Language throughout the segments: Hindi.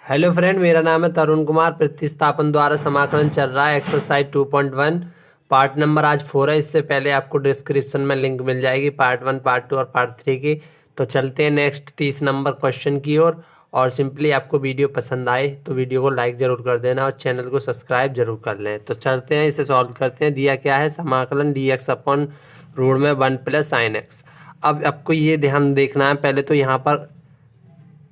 हेलो फ्रेंड, मेरा नाम है तरुण कुमार। प्रतिस्थापन द्वारा समाकलन चल रहा है एक्सरसाइज 2.1 पार्ट नंबर आज 4 है। इससे पहले आपको डिस्क्रिप्शन में लिंक मिल जाएगी पार्ट 1, पार्ट 2 और पार्ट 3 की। तो चलते हैं नेक्स्ट 30 नंबर क्वेश्चन की ओर। और सिंपली आपको वीडियो पसंद आए तो वीडियो को लाइक ज़रूर कर देना और चैनल को सब्सक्राइब जरूर कर लें। तो चलते हैं, इसे सॉल्व करते हैं। दिया क्या है, समाकलन डी एक्स अपॉन रूट में 1 प्लस साइन एक्स। अब आपको ये ध्यान देखना है, पहले तो यहाँ पर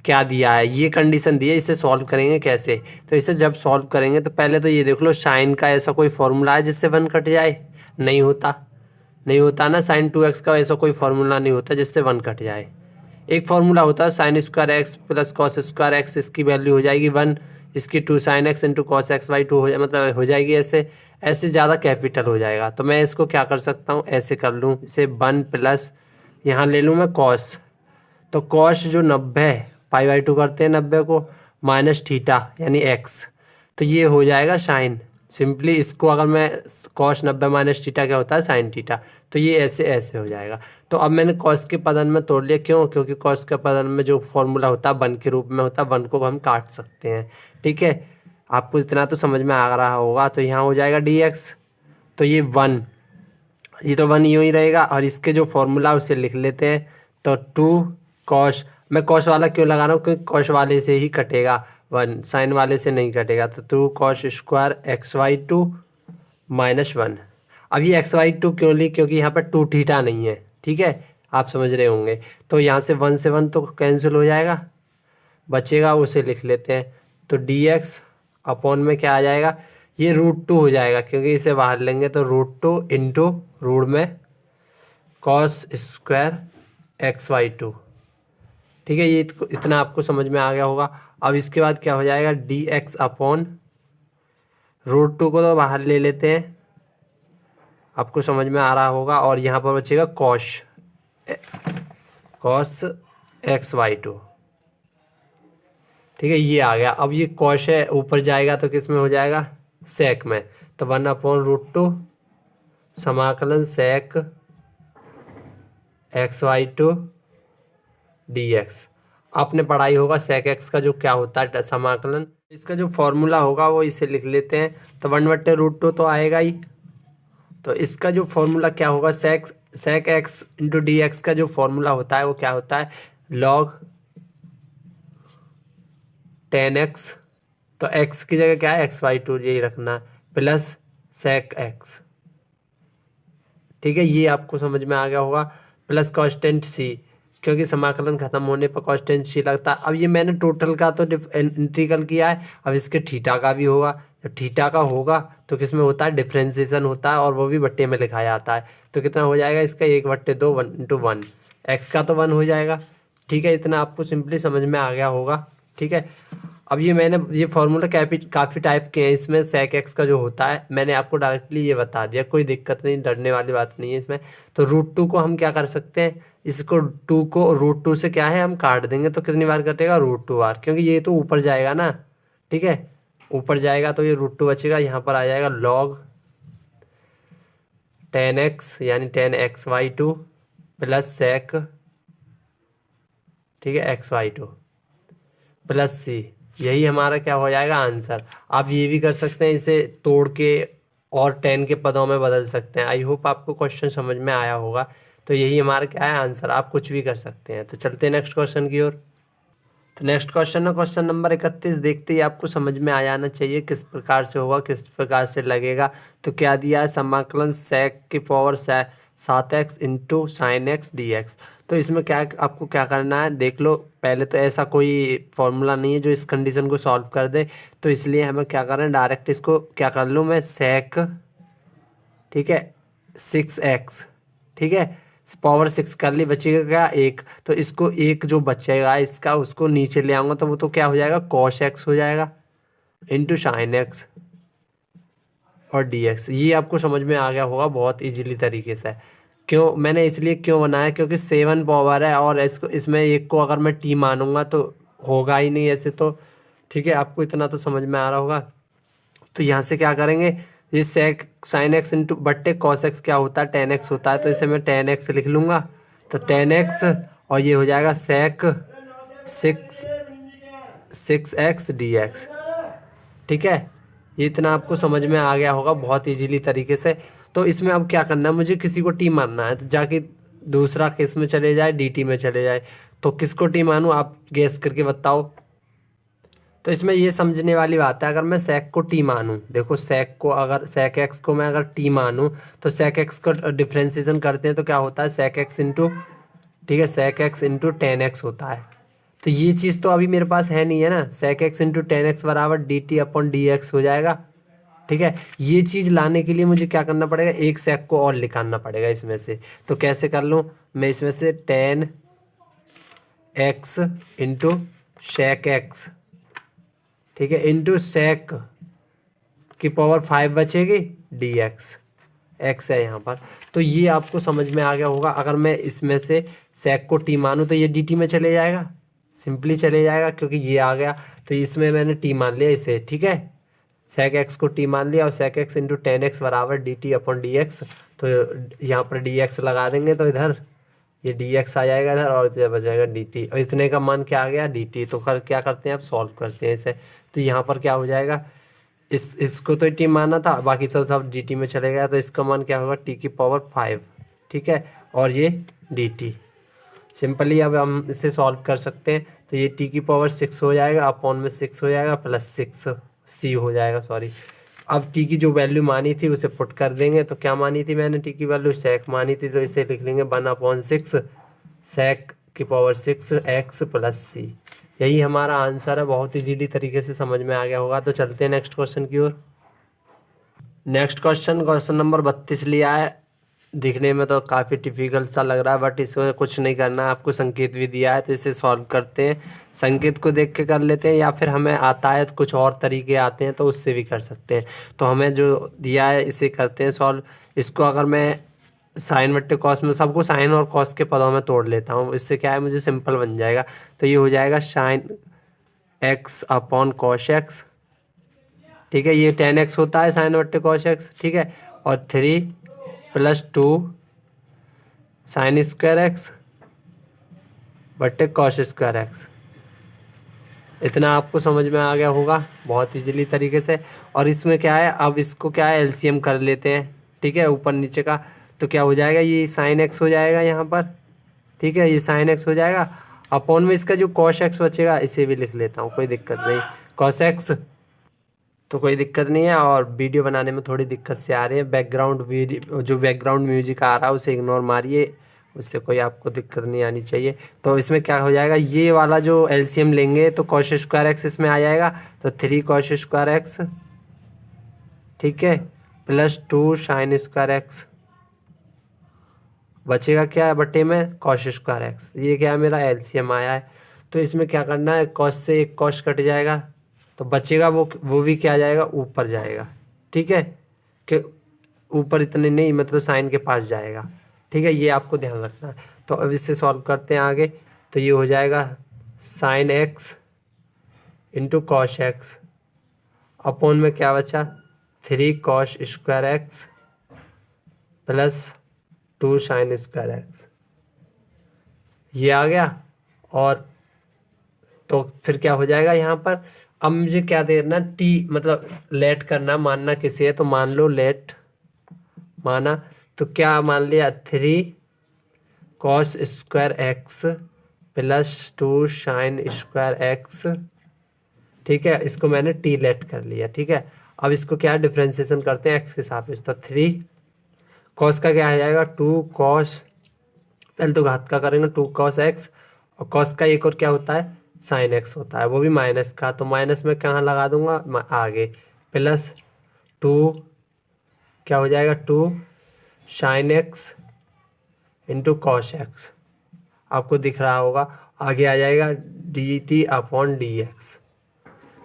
क्या दिया है, ये कंडीशन दी है, इसे सॉल्व करेंगे कैसे। तो इसे जब सॉल्व करेंगे तो पहले तो ये देख लो, साइन का ऐसा कोई फॉर्मूला है जिससे 1 कट जाए? नहीं होता ना। साइन 2x का ऐसा कोई फॉर्मूला नहीं होता जिससे 1 कट जाए। एक फॉर्मूला होता है sine square x plus cos square x, इसकी वैल्यू हो जाएगी 1, इसकी 2 sine x into cos x by 2 मतलब हो जाएगी ऐसे। ऐसे ज़्यादा कैपिटल हो जाएगा, तो मैं इसको क्या कर सकता हूँ, ऐसे कर लूँ इसे 1 प्लस, यहाँ ले लूँ मैं कॉस। तो कॉस जो 90 है, पाई/2 करते हैं 90 को, माइनस थीटा यानी एक्स, तो ये हो जाएगा साइन। सिंपली इसको अगर मैं कॉस 90 माइनस थीटा क्या होता है, साइन थीटा। तो ये ऐसे ऐसे हो जाएगा। तो अब मैंने कॉस के पदन में तोड़ लिया, क्यों? क्योंकि कॉस के पदन में जो फॉर्मूला होता है 1 के रूप में होता है, 1 को हम काट सकते हैं। ठीक है, आपको इतना तो समझ में आ रहा होगा। तो यहाँ हो जाएगा dx, तो ये 1, ये तो 1 यूँ ही रहेगा। और इसके जो फॉर्मूला उसे लिख लेते हैं। तो 2 कॉस, मैं कॉस वाला क्यों लगा रहा हूँ, क्योंकि कॉस वाले से ही कटेगा 1, साइन वाले से नहीं कटेगा। तो 2 कॉस स्क्वायर x/2 माइनस 1। अब ये x/2 क्यों ली, क्योंकि यहाँ पर 2 थीटा नहीं है। ठीक है, आप समझ रहे होंगे। तो यहाँ से 1 से 1 तो कैंसिल हो जाएगा, बचेगा, उसे लिख लेते हैं। तो dx अपॉन में क्या आ जाएगा, ये √2 हो जाएगा, क्योंकि इसे बाहर लेंगे तो √2 इंटू रूट में कॉस स्क्वायर x/2। ठीक है, ये इतना आपको समझ में आ गया होगा। अब इसके बाद क्या हो जाएगा, dx अपॉन √2 को तो बाहर ले लेते हैं, आपको समझ में आ रहा होगा। और यहाँ पर बचेगा कॉस x/2। ठीक है, ये आ गया। अब ये कॉस है, ऊपर जाएगा तो किस में हो जाएगा, सेक में। तो 1/√2 समाकलन सेक x/2 dx। आपने पढ़ाई होगा सेक एक्स का जो क्या होता है समाकलन, इसका जो फॉर्मूला होगा वो इसे लिख लेते हैं। तो 1/√2 तो आएगा ही। तो इसका जो फॉर्मूला क्या होगा, sec x into d x का जो फॉर्मूला होता है वो क्या होता है, लॉग 10x। तो x की जगह क्या है, x/2 यही रखना, प्लस सेक एक्स। ठीक है, ये आपको समझ में आ गया होगा। प्लस कॉन्स्टेंट c, क्योंकि समाकलन खत्म होने पर कॉन्स्टेंट c लगता है। अब ये मैंने टोटल का तो इंटीग्रल किया है, अब इसके थीटा का भी होगा। जब थीटा का होगा तो किस में होता है, डिफ्रेंसिएशन होता है, और वो भी बट्टे में लिखा जाता है। तो कितना हो जाएगा इसका, 1/2 1/1, एक्स का तो 1 हो जाएगा। ठीक है, इतना आपको सिंपली समझ में आ गया होगा। ठीक है, अब ये मैंने ये फॉर्मूला काफ़ी टाइप के हैं, इसमें सेक एक्स का जो होता है मैंने आपको डायरेक्टली ये बता दिया, कोई दिक्कत नहीं, डरने वाली बात नहीं है इसमें। तो √2 को हम क्या कर सकते हैं, इसको 2 को √2 से क्या है हम काट देंगे, तो कितनी बार कटेगा, √2 बार, क्योंकि ये तो ऊपर जाएगा ना। ठीक है, ऊपर जाएगा तो ये √2 बचेगा, यहाँ पर आ जाएगा लॉग 10x यानी 10x/2 प्लस सेक, ठीक है, x/2 प्लस c। यही हमारा क्या हो जाएगा, आंसर। आप ये भी कर सकते हैं, इसे तोड़ के और 10 के पदों में बदल सकते हैं। आई होप आपको क्वेश्चन समझ में आया होगा। तो यही हमारा क्या है, आंसर। आप कुछ भी कर सकते हैं। तो चलते हैं नेक्स्ट क्वेश्चन की ओर। तो नेक्स्ट क्वेश्चन है क्वेश्चन नंबर 31। देखते ही आपको समझ में आ जाना चाहिए किस प्रकार से होगा, किस प्रकार से लगेगा। तो क्या दिया है, समाकलन सेक की power 7x into sine x dx। तो इसमें क्या आपको क्या करना है, देख लो। पहले तो ऐसा कोई फॉर्मूला नहीं है जो इस कंडीशन को सॉल्व कर दे, तो इसलिए हमें क्या करना है, डायरेक्ट इसको क्या कर लूँ मैं, सेक, ठीक है, 6x, ठीक है, पावर 6 कर ली, बचेगा क्या, 1। तो इसको एक जो बचेगा इसका, उसको नीचे ले आऊँगा तो वो तो क्या हो जाएगा, कॉस एक्स हो जाएगा इंटू साइन एक्स और dx। ये आपको समझ में आ गया होगा बहुत इजीली तरीके से। क्यों मैंने इसलिए क्यों बनाया, क्योंकि 7 पावर है, और इसको इसमें एक को अगर मैं t मानूंगा तो होगा ही नहीं ऐसे तो। ठीक है, आपको इतना तो समझ में आ रहा होगा। तो यहाँ से क्या करेंगे, ये सेक साइन एक्स इंटू बट्टे कॉस एक्स क्या होता है, 10x होता है, तो इसे मैं 10x लिख लूँगा। तो 10x और ये हो जाएगा सेक 6x/dx। ठीक है, ये इतना आपको समझ में आ गया होगा बहुत इजीली तरीके से। तो इसमें अब क्या करना है, मुझे किसी को टी मानना है, तो जाके दूसरा किस में चले जाए, dt में चले जाए। तो किसको टी मानूं, आप गेस करके बताओ। तो इसमें ये समझने वाली बात है, अगर मैं sec को टी मानूं, देखो sec को, अगर sec x को मैं अगर टी मानूं, तो sec x को डिफ्रेंसिएशन करते हैं तो क्या होता है, sec x इंटू, ठीक है, sec x into ten x होता है। तो ये चीज़ तो अभी मेरे पास है नहीं है ना, sec x into ten x बराबर dt/dx हो जाएगा। ठीक है, ये चीज़ लाने के लिए मुझे क्या करना पड़ेगा, एक sec को और निकालना पड़ेगा इसमें से। तो कैसे कर लूँ मैं, इसमें से ten x into sec x, ठीक है, इंटू sec की पावर 5 बचेगी dx, x है यहाँ पर। तो ये आपको समझ में आ गया होगा। अगर मैं इसमें से sec को t मानूँ तो ये dt में चले जाएगा, सिंपली चले जाएगा, क्योंकि ये आ गया। तो इसमें मैंने t मान लिया इसे, ठीक है, sec x को t मान लिया, और sec x into ten x बराबर dt/dx। तो यहाँ पर dx लगा देंगे तो इधर ये dx आ जाएगा इधर, और इधर बच जाएगा dt, और इतने का मान क्या आ गया, dt। तो क्या करते हैं, अब सॉल्व करते हैं इसे। तो यहाँ पर क्या हो जाएगा, इसको तो टी माना था, बाकी तो सब dt में चले गया। तो इसका मान क्या होगा, t की पावर 5, ठीक है, और ये dt। सिंपली अब हम इसे सॉल्व कर सकते हैं। तो ये t की पावर 6 हो जाएगा, अपॉन में 6 हो जाएगा, प्लस 6c हो जाएगा, सॉरी। अब t की जो वैल्यू मानी थी उसे पुट कर देंगे। तो क्या मानी थी मैंने, t की वैल्यू sec मानी थी, तो इसे लिख लेंगे 1/6 sec की पावर 6x प्लस c। यही हमारा आंसर है, बहुत इजीली तरीके से समझ में आ गया होगा। तो चलते हैं नेक्स्ट क्वेश्चन की ओर। नेक्स्ट क्वेश्चन नंबर 32 लिया है। दिखने में तो काफ़ी डिफिकल्ट सा लग रहा है, बट इसमें कुछ नहीं करना है, आपको संकेत भी दिया है, तो इसे सॉल्व करते हैं। संकेत को देख के कर लेते हैं, या फिर हमें आता है तो कुछ और तरीके आते हैं तो उससे भी कर सकते हैं। तो हमें जो दिया है इसे करते हैं सॉल्व। इसको अगर मैं साइन बट्टे कॉस में, सबको साइन और कॉस के पदों में तोड़ लेता हूँ, इससे क्या है, मुझे सिंपल बन जाएगा। तो ये हो जाएगा sine x upon cos x, ठीक है, ये 10x होता है साइन बट्टे कॉस एक्स, ठीक है, और 3 + 2 साइन स्क्वायर एक्स बट्टे कॉस स्क्वायर एक्स। इतना आपको समझ में आ गया होगा बहुत इजीली तरीके से। और इसमें क्या है, अब इसको क्या है, एलसीएम कर लेते हैं, ठीक है, ऊपर नीचे का। तो क्या हो जाएगा, ये साइन एक्स हो जाएगा यहाँ पर, ठीक है, ये साइन एक्स हो जाएगा, अपॉन में इसका जो कॉस एक्स बचेगा इसे भी लिख लेता हूँ, कोई दिक्कत नहीं, कॉस एक्स। तो कोई दिक्कत नहीं है, और वीडियो बनाने में थोड़ी दिक्कत से आ रही है, बैकग्राउंड म्यूजिक आ रहा है उसे इग्नोर मारिए, उससे कोई आपको दिक्कत नहीं आनी चाहिए। तो इसमें क्या हो जाएगा, ये वाला जो एलसीएम लेंगे तो कॉस स्क्वायर एक्स इसमें आ जाएगा, तो 3 कॉस स्क्वायर एक्स, ठीक है, प्लस 2 साइन स्क्वायर एक्स, बचेगा क्या है बटे में, कॉस स्क्वायर एक्स। ये क्या है, मेरा एलसीएम आया है। तो इसमें क्या करना है, कॉस से एक कॉस कट जाएगा, तो बचेगा वो भी क्या जाएगा, ऊपर जाएगा, ठीक है, कि ऊपर इतने नहीं, मतलब साइन के पास जाएगा, ठीक है, ये आपको ध्यान रखना है। तो अब इससे सॉल्व करते हैं आगे। तो ये हो जाएगा sine x into cos x, upon में क्या बचा, 3 cos square x plus 2 sine square x, ये आ गया। और तो फिर क्या हो जाएगा यहाँ पर, अब मुझे क्या देना, टी मतलब लेट करना, मानना किसे है, तो मान लो लेट माना, तो क्या मान लिया, 3 cos square x plus 2 sine square x, ठीक है, इसको मैंने टी लेट कर लिया, ठीक है। अब इसको क्या डिफ्रेंसिएशन करते हैं एक्स के सापेक्ष, तो 3 कॉस का क्या आ जाएगा, 2 कॉस, पहले तो घात का करेंगे, 2 कॉस एक्स, और कॉस का एक और क्या होता है, साइन एक्स होता है, वो भी माइनस का, तो माइनस में कहाँ लगा दूंगा, आगे, प्लस 2 क्या हो जाएगा, 2 sine x into cos x, आपको दिख रहा होगा, आगे आ जाएगा dt/dx।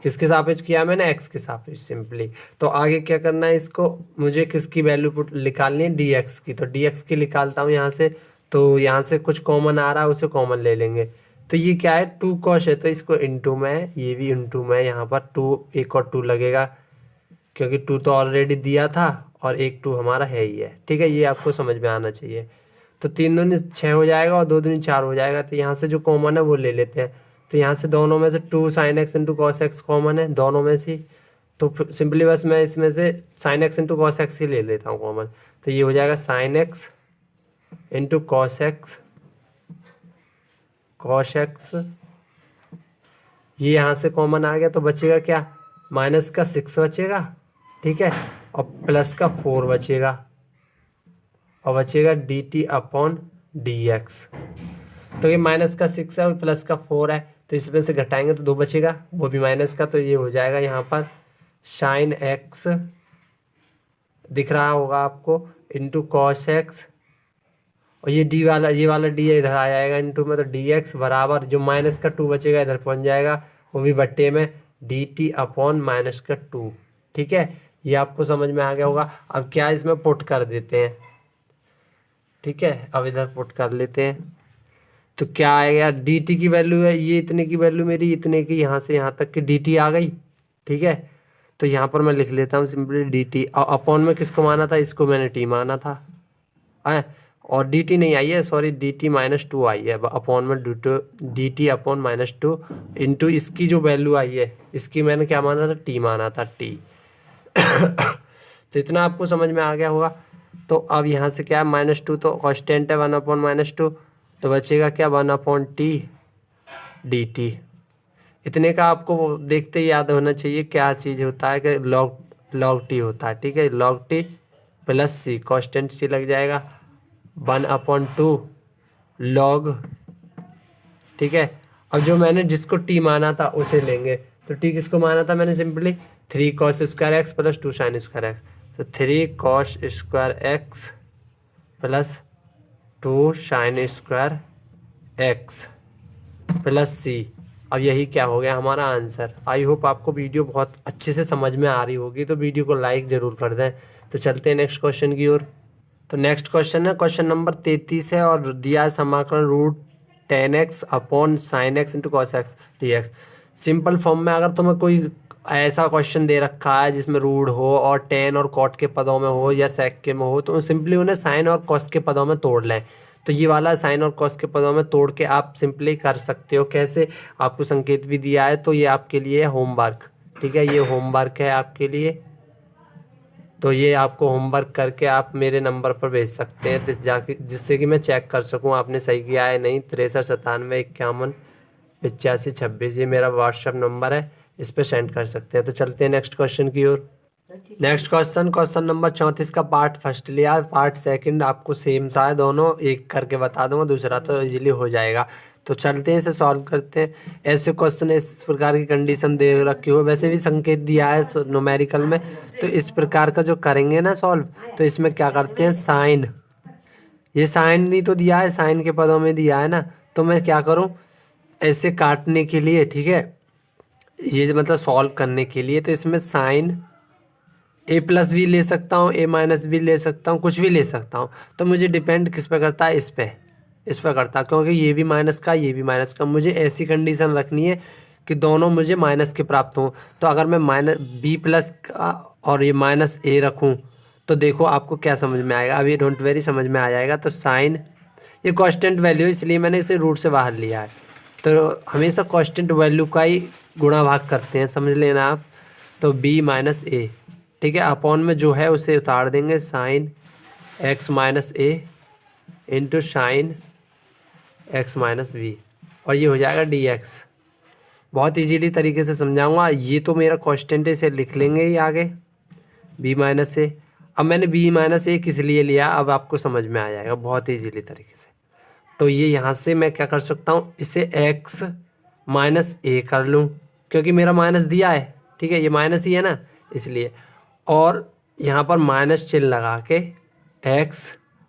किसके सापेक्ष किया मैंने, एक्स के सापेक्ष सिंपली। तो आगे क्या करना है, इसको मुझे किसकी वैल्यू निकालनी है, dx की। तो dx की निकालता हूँ यहाँ से, तो यहाँ से कुछ कॉमन आ रहा है, उसे कॉमन ले लेंगे। तो ये क्या है, 2 कॉस है, तो इसको इंटू में, ये भी इंटू में, यहाँ पर 2, एक और 2 लगेगा, क्योंकि 2 तो ऑलरेडी दिया था, और एक 2 हमारा है ही है, ठीक है, ये आपको समझ में आना चाहिए। तो 3 दूनी 6 हो जाएगा, और 2 दूनी 4 हो जाएगा। तो यहाँ से जो कॉमन है वो ले लेते हैं, तो यहाँ से दोनों में से 2 sin x into cos x common है दोनों में से, तो सिंपली बस मैं इसमें से sin x into cos x ही ले लेता हूँ कॉमन। तो ये हो जाएगा sin x into cos x ये यहाँ से कॉमन आ गया, तो बचेगा क्या, माइनस का 6 बचेगा, ठीक है, और प्लस का 4 बचेगा, और बचेगा dt अपॉन dx। तो ये माइनस का 6 है और प्लस का 4 है, तो इसमें से घटाएंगे तो 2 बचेगा, वो भी माइनस का, तो ये हो जाएगा यहाँ पर साइन x दिख रहा होगा आपको इंटू कॉस एक्स, और ये वाला डी इधर आ जाएगा इंटू में, तो dx बराबर जो माइनस का 2 बचेगा इधर पहुंच जाएगा, वो भी बट्टे में dt अपॉन माइनस का 2। ठीक है, ये आपको समझ में आ गया होगा। अब क्या इसमें पुट कर देते हैं, ठीक है, अब इधर पुट कर लेते हैं, तो क्या आएगा, dt की वैल्यू है ये इतने की वैल्यू मेरी इतने की यहाँ से यहाँ तक की dt आ गई, ठीक है। तो यहाँ पर मैं लिख लेता हूँ सिंपली dt, और अपॉन में किसको माना था, इसको मैंने t माना था, और dt नहीं आई है, सॉरी dt -2 आई है, अपॉन में dt अपॉन -2 इंटू इसकी जो वैल्यू आई है इसकी मैंने क्या माना था, t माना था, t। तो इतना आपको समझ में आ गया होगा। तो अब यहाँ से क्या है, -2 तो कांस्टेंट है 1 अपॉन -2, तो बचेगा क्या 1 अपॉन t dt। इतने का आपको देखते ही याद होना चाहिए क्या चीज़ होता है कि log t होता है, ठीक है, log t plus c, constant c लग जाएगा 1 अपॉन 2 log, ठीक है। अब जो मैंने जिसको t माना था उसे लेंगे, तो t किसको माना था मैंने, simply 3 cos square x plus 2 sin square x, तो 3 cos square x plus 2 sin square x plus c। अब यही क्या हो गया हमारा आंसर। आई होप आपको वीडियो बहुत अच्छे से समझ में आ रही होगी, तो वीडियो को लाइक ज़रूर कर दें। तो चलते हैं नेक्स्ट क्वेश्चन की ओर। तो नेक्स्ट क्वेश्चन है, क्वेश्चन नंबर 33 है, और दिया है समाकलन √10x upon sine x into cos x dx। Simple form में अगर तुम्हें कोई ऐसा क्वेश्चन दे रखा है जिसमें रूट हो और 10 और कॉट के पदों में हो या सेक के में हो, तो सिंपली उन्हें साइन और कॉस के पदों में तोड़ लें। तो ये वाला साइन और कॉस के पदों में तोड़ के आप सिंपली कर सकते हो। कैसे, आपको संकेत भी दिया है, तो ये आपके लिए होमवर्क, ठीक है, ये होमवर्क है आपके लिए। तो ये आपको होमवर्क करके आप मेरे नंबर पर भेज सकते हैं जाके, जिससे कि मैं चेक कर सकूं आपने सही किया है नहीं। 63 97 51 85 26 ये मेरा व्हाट्सएप नंबर है, इस पर सेंड कर सकते हैं। तो चलते हैं नेक्स्ट क्वेश्चन की ओर। नेक्स्ट क्वेश्चन नंबर 34 का पार्ट फर्स्ट लिया, पार्ट सेकंड आपको सेम सा है, दोनों एक करके बता दूंगा, दूसरा तो इजीली हो जाएगा। तो चलते हैं इसे सॉल्व करते हैं। ऐसे क्वेश्चन इस प्रकार की कंडीशन दे रखी हो, वैसे भी संकेत दिया है न्यूमेरिकल में, तो इस प्रकार का जो करेंगे ना सॉल्व, तो इसमें क्या करते हैं, साइन, ये साइन नहीं तो दिया है, साइन के पदों में दिया है ना, तो मैं क्या करूं, ऐसे काटने के लिए, ठीक है, ये मतलब सॉल्व करने के लिए, तो इसमें साइन a प्लस भी ले सकता हूँ, a माइनस भी ले सकता हूँ, कुछ भी ले सकता हूँ। तो मुझे डिपेंड किस पे करता है, इस पे करता है, क्योंकि ये भी माइनस का ये भी माइनस का, मुझे ऐसी कंडीशन रखनी है कि दोनों मुझे माइनस के प्राप्त हों। तो अगर मैं माइनस b प्लस का और ये माइनस a रखूँ, तो देखो आपको क्या समझ में आएगा, अभी डोंट वेरी समझ में आ जाएगा। तो साइन, ये कांस्टेंट वैल्यू इसलिए मैंने इसे रूट से बाहर लिया है, तो हमेशा कांस्टेंट वैल्यू का ही गुणा भाग करते हैं, समझ लेना आप। तो b माइनस a, ठीक है, अपॉन में जो है उसे उतार देंगे, sine x minus a into sine x minus v, और ये हो जाएगा dx। बहुत इजीली तरीके से समझाऊंगा, ये तो मेरा कांस्टेंट है, इसे लिख लेंगे ही आगे b माइनस a। अब मैंने b माइनस a किस लिए लिया, अब आपको समझ में आ जाएगा बहुत इजीली तरीके से। तो ये यहाँ से मैं क्या कर सकता हूँ, इसे x माइनस a कर लूँ, क्योंकि मेरा माइनस दिया है, ठीक है, ये माइनस ही है ना इसलिए, और यहाँ पर माइनस चिन्ह लगा के x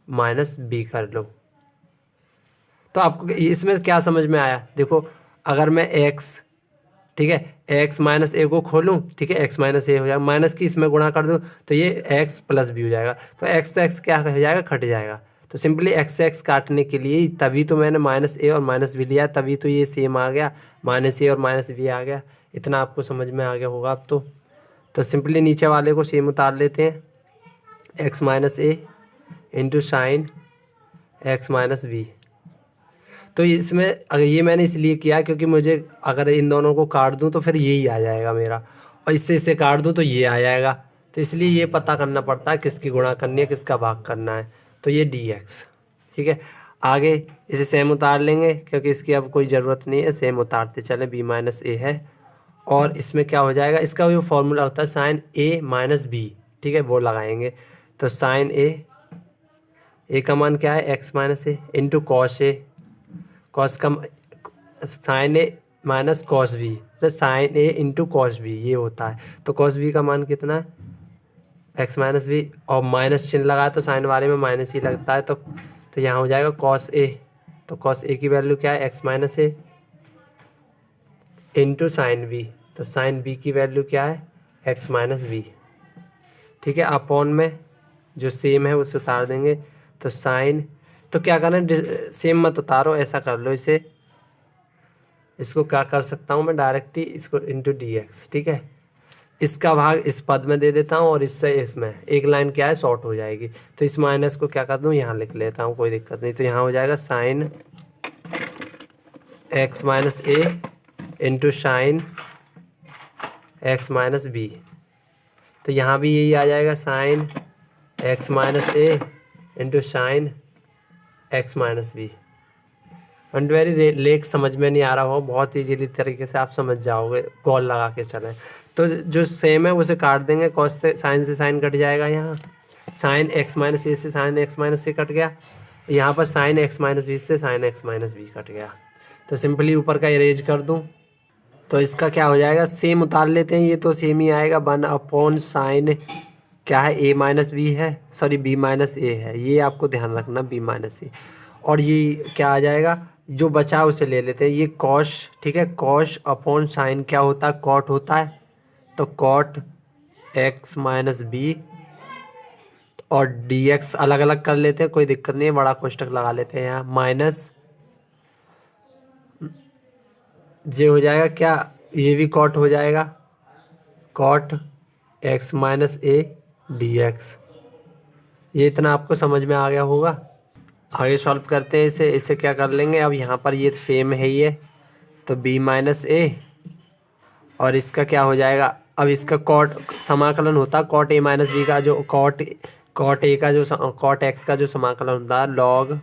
माइनस b कर लो। तो आपको इसमें क्या समझ में आया, देखो अगर मैं x, ठीक है, x माइनस a को खोलूँ, ठीक है, x माइनस a हो जाएगा, माइनस की इसमें गुणा कर दूँ तो ये x प्लस b हो जाएगा, तो x से x क्या हो जाएगा, कट जाएगा। तो सिंपली x से x काटने के लिए तभी तो मैंने माइनस a और माइनस b लिया, तभी तो ये सेम आ गया, माइनस a और माइनस b आ गया। इतना आपको समझ में आ गया होगा अब तो सिंपली नीचे वाले को सेम उतार लेते हैं, x minus a into sine x minus b। तो इसमें अगर ये मैंने इसलिए किया क्योंकि मुझे अगर इन दोनों को काट दूं तो फिर यही आ जाएगा मेरा, और इससे इसे काट दूं तो ये आ जाएगा। तो इसलिए ये पता करना पड़ता है किसकी गुणा करनी है, किसका भाग करना है। तो ये dx, ठीक है। आगे इसे सेम उतार लेंगे क्योंकि इसकी अब कोई ज़रूरत नहीं है, सेम उतारते चले, b माइनस ए है। और इसमें क्या हो जाएगा, इसका जो फॉर्मूला होता है साइन a माइनस बी, ठीक है, वो लगाएंगे। तो साइन a का मान क्या है, x minus A into cos A, cos का साइन ए माइनस कॉस बी, तो साइन ए इंटू कॉस बी ये होता है। तो कॉस बी का मान कितना है, एक्स माइनस बी, और माइनस चिन्ह लगाया तो साइन वाले में माइनस ही लगता है। तो यहाँ हो जाएगा कॉस ए, तो कॉस ए की वैल्यू क्या है, x minus A into sine B, तो साइन बी की वैल्यू क्या है, एक्स माइनस बी, ठीक है। अपॉन में जो सेम है उसे उतार देंगे। तो साइन, तो क्या करना है, सेम मत उतारो, ऐसा कर लो इसे, इसको क्या कर सकता हूँ मैं डायरेक्ट ही, इसको इंटू डी एक्स, ठीक है। इसका भाग इस पद में दे देता हूँ और इससे इसमें एक लाइन क्या है शॉर्ट हो जाएगी। तो इस माइनस को क्या कर दूँ, यहाँ लिख लेता हूँ, कोई दिक्कत नहीं। तो यहाँ हो जाएगा sine x minus A into sine x minus B, तो यहाँ भी यही आ जाएगा, sine x minus A into sine x minus B. And very लेक समझ में नहीं आ रहा हो, बहुत ईजीली तरीके से आप समझ जाओगे, कॉल लगा के चलें। तो जो सेम है उसे काट देंगे, कॉस से साइन कट जाएगा, यहाँ साइन एक्स माइनस ए से sine x minus a cut गया, यहाँ पर साइन एक्स माइनस बी से sine x minus b cut गया। तो सिंपली ऊपर का इरेज कर दूँ तो इसका क्या हो जाएगा, सेम उतार लेते हैं, ये तो सेम ही आएगा, 1 साइन क्या है, ए माइनस बी है, सॉरी बी माइनस ए है, ये आपको ध्यान रखना, बी माइनस ए। और ये क्या आ जाएगा, जो बचा उसे ले लेते हैं, ये कॉश, ठीक है, कॉश अपॉन साइन क्या होता है, कॉट होता है। तो कॉट एक्स माइनस बी, और डी एक्स अलग अलग कर लेते हैं, कोई दिक्कत नहीं है, बड़ा कोष्टक लगा लेते हैं यहाँ, माइनस जे हो जाएगा क्या, ये भी कॉट हो जाएगा, cot x minus a d x. ये इतना आपको समझ में आ गया होगा। आगे सॉल्व करते हैं इसे क्या कर लेंगे, अब यहाँ पर ये सेम है ये, तो b माइनस ए, और इसका क्या हो जाएगा, अब इसका कॉट समाकलन होता है, कॉट ए माइनस बी का, जो कॉट ए का जो कॉट एक्स का जो समाकलन होता है, लॉग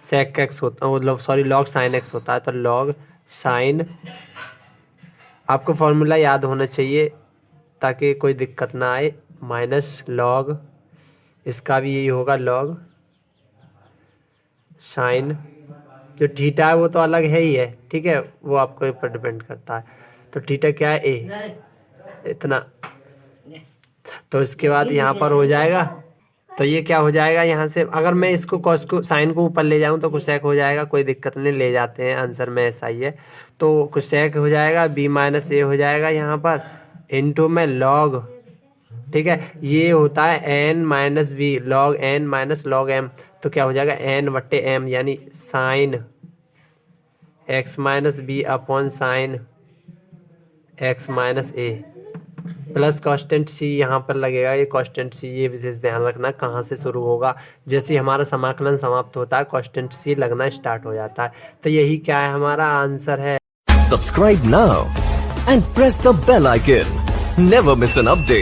सेक एक्स होता है, सॉरी लॉग साइन एक्स होता है। तो लॉग साइन, आपको फॉर्मूला याद होना चाहिए ताकि कोई दिक्कत ना आए, माइनस लॉग, इसका भी यही होगा, लॉग साइन, जो थीटा है वो तो अलग है ही है, ठीक है, वो आपको ऊपर डिपेंड करता है। तो थीटा क्या है, ए, इतना। तो इसके बाद यहाँ पर हो जाएगा, तो ये क्या हो जाएगा, यहाँ से अगर मैं इसको कॉस को साइन को ऊपर ले जाऊँ तो कोसेक हो जाएगा, कोई दिक्कत नहीं, ले जाते हैं, आंसर में ऐसा ही है। तो कोसेक हो जाएगा, बी माइनस ए हो जाएगा यहाँ पर, इनटू में लॉग, ठीक है, ये होता है N minus B, log N minus log M. तो क्या हो जाएगा, एन बट्टे एम, यानी sine x minus B upon sine x minus A, plus constant C यहाँ पर लगेगा, ये कॉन्स्टेंट सी, ये विशेष ध्यान रखना कहाँ से शुरू होगा, जैसे हमारा समाकलन समाप्त होता है कॉन्स्टेंट सी लगना स्टार्ट हो जाता है। तो यही क्या है, हमारा आंसर है। Subscribe now and press the bell icon. Never miss an update.